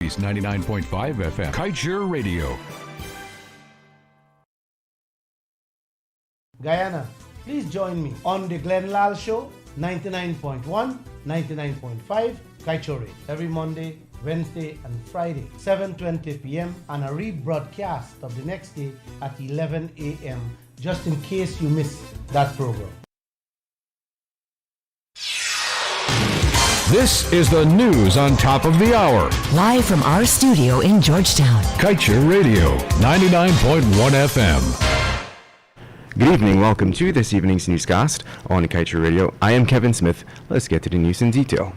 City's 99.5 FM. Kaieteur Radio. Guyana, please join me on the Glenn Lal Show, 99.1, 99.5, Kaieteur Radio, every Monday, Wednesday and Friday, 7:20 p.m. and a rebroadcast of the next day at 11 a.m. just in case you missed that program. This is the news on top of the hour. Live from our studio in Georgetown. Kaieteur Radio, 99.1 FM. Good evening, welcome to this evening's newscast on Kaieteur Radio. I am Kevin Smith. Let's get to the news in detail.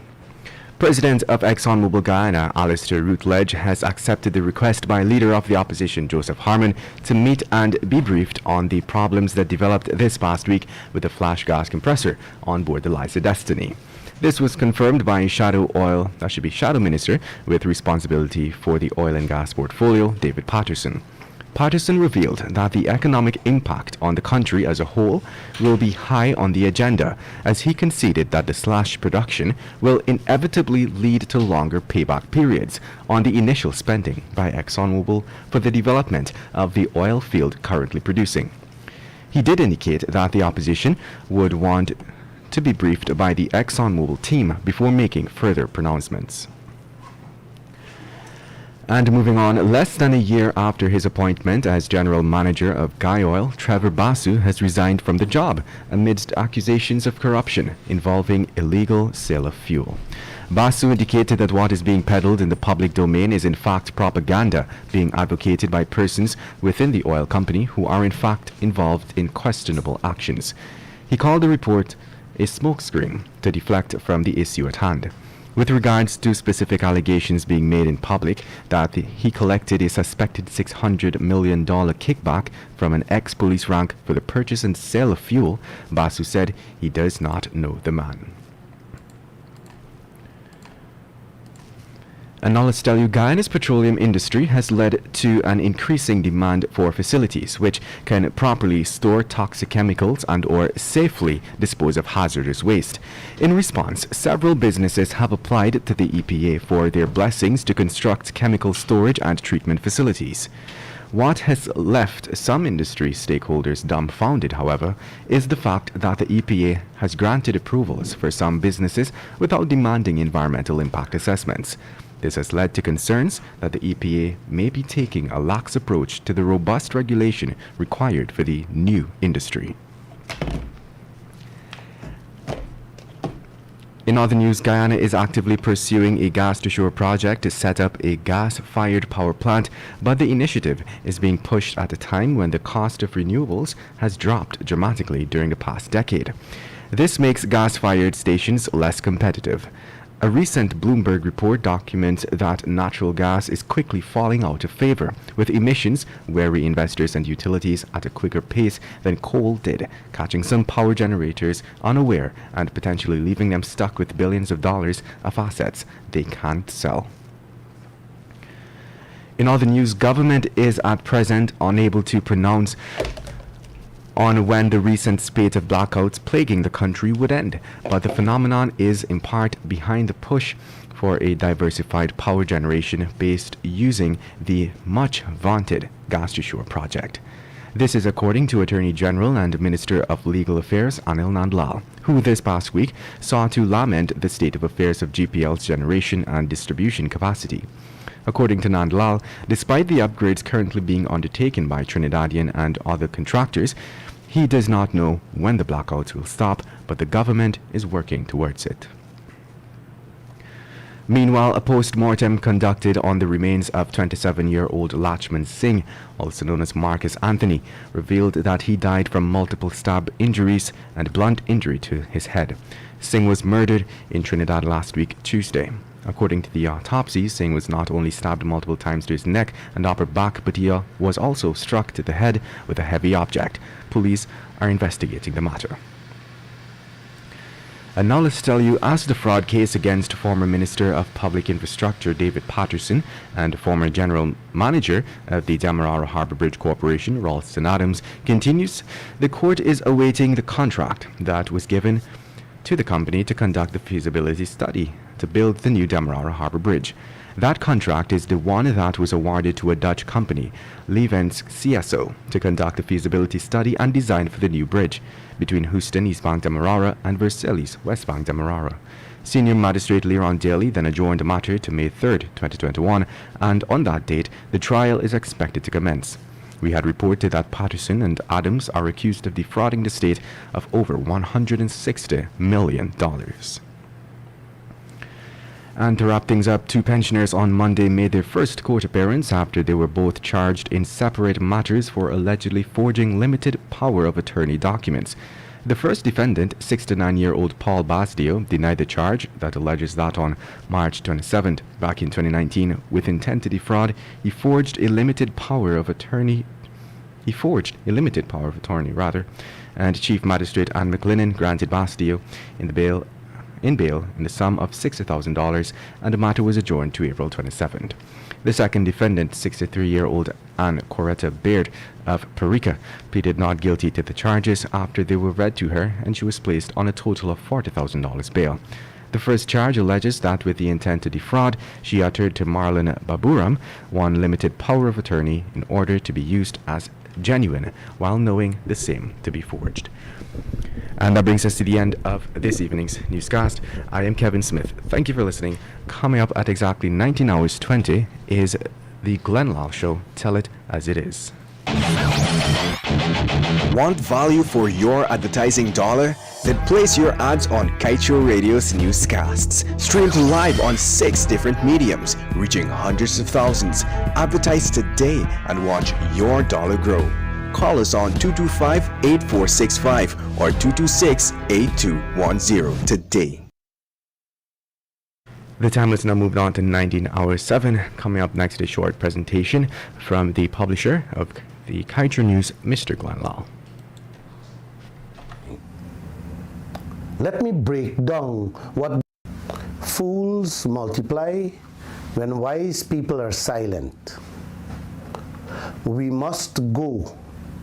President of ExxonMobil Guyana, Alistair Routledge, has accepted the request by Leader of the Opposition, Joseph Harmon, to meet and be briefed on the problems that developed this past week with the flash gas compressor on board the Liza Destiny. This was confirmed by Shadow Minister with responsibility for the oil and gas portfolio, David Patterson. Patterson revealed that the economic impact on the country as a whole will be high on the agenda, as he conceded that the slash production will inevitably lead to longer payback periods on the initial spending by ExxonMobil for the development of the oil field currently producing. He did indicate that the opposition would want to be briefed by the ExxonMobil team before making further pronouncements. And moving on, less than a year after his appointment as general manager of Guy Oil, Trevor Basu has resigned from the job amidst accusations of corruption involving illegal sale of fuel. Basu indicated that what is being peddled in the public domain is in fact propaganda being advocated by persons within the oil company who are in fact involved in questionable actions. He called the report a smokescreen to deflect from the issue at hand. With regards to specific allegations being made in public that he collected a suspected $600 million kickback from an ex-police rank for the purchase and sale of fuel, Basu said he does not know the man. And now let's tell you, Guyana's petroleum industry has led to an increasing demand for facilities which can properly store toxic chemicals and or safely dispose of hazardous waste. In response, several businesses have applied to the EPA for their blessings to construct chemical storage and treatment facilities. What has left some industry stakeholders dumbfounded, however, is the fact that the EPA has granted approvals for some businesses without demanding environmental impact assessments. This has led to concerns that the EPA may be taking a lax approach to the robust regulation required for the new industry. In other news, Guyana is actively pursuing a gas-to-shore project to set up a gas-fired power plant, but the initiative is being pushed at a time when the cost of renewables has dropped dramatically during the past decade. This makes gas-fired stations less competitive. A recent Bloomberg report documents that natural gas is quickly falling out of favor, with emissions wary investors and utilities at a quicker pace than coal did, catching some power generators unaware and potentially leaving them stuck with billions of dollars of assets they can't sell. In other news, government is at present unable to pronounce on when the recent spate of blackouts plaguing the country would end, but the phenomenon is in part behind the push for a diversified power generation based using the much vaunted gas-to-shore project. This is according to Attorney General and Minister of Legal Affairs Anil Nandlal, who this past week sought to lament the state of affairs of GPL's generation and distribution capacity. According to Nandlal, despite the upgrades currently being undertaken by Trinidadian and other contractors, he does not know when the blackouts will stop, but the government is working towards it. Meanwhile, a post-mortem conducted on the remains of 27-year-old Lachman Singh, also known as Marcus Anthony, revealed that he died from multiple stab injuries and blunt injury to his head. Singh was murdered in Trinidad last week, Tuesday. According to the autopsy, Singh was not only stabbed multiple times to his neck and upper back, but he was also struck to the head with a heavy object. Police are investigating the matter. And now let's tell you, as the fraud case against former Minister of Public Infrastructure David Patterson and former General Manager of the Demerara Harbour Bridge Corporation, Ralston Adams, continues, the court is awaiting the contract that was given to the company to conduct the feasibility study to build the new Demerara Harbour Bridge. That contract is the one that was awarded to a Dutch company, Levens CSO, to conduct the feasibility study and design for the new bridge between Houston, eastbound Demerara, and Versailles, westbound Demerara. Senior Magistrate Leron Daly then adjourned the matter to May 3, 2021, and on that date, the trial is expected to commence. We had reported that Patterson and Adams are accused of defrauding the state of over $160 million. And to wrap things up, two pensioners on Monday made their first court appearance after they were both charged in separate matters for allegedly forging limited power of attorney documents. The first defendant, 69-year-old Paul Basdio, denied the charge that alleges that on March 27th, back in 2019, with intent to defraud, he forged a limited power of attorney, and Chief Magistrate Anne McLennan granted Basdio in bail in the sum of $60,000, and the matter was adjourned to April 27th. The second defendant, 63-year-old Anne Coretta Baird of Perica, pleaded not guilty to the charges after they were read to her, and she was placed on a total of $40,000 bail. The first charge alleges that with the intent to defraud, she uttered to Marlon Baburam one limited power of attorney in order to be used as genuine, while knowing the same to be forged. And that brings us to the end of this evening's newscast. I am Kevin Smith. Thank you for listening. Coming up at exactly 19 hours 20 is the Glenn Lal Show. Tell it as it is. Want value for your advertising dollar? Then place your ads on Kaieteur Radio's newscasts. Streamed live on 6 different mediums, reaching hundreds of thousands. Advertise today and watch your dollar grow. Call us on 225-8465 or 226-8210 today. The time has now moved on to 19 hours 7. Coming up next, a short presentation from the publisher of the Kaieteur News, Mr. Glenn Lal. Let me break down what fools multiply when wise people are silent. We must go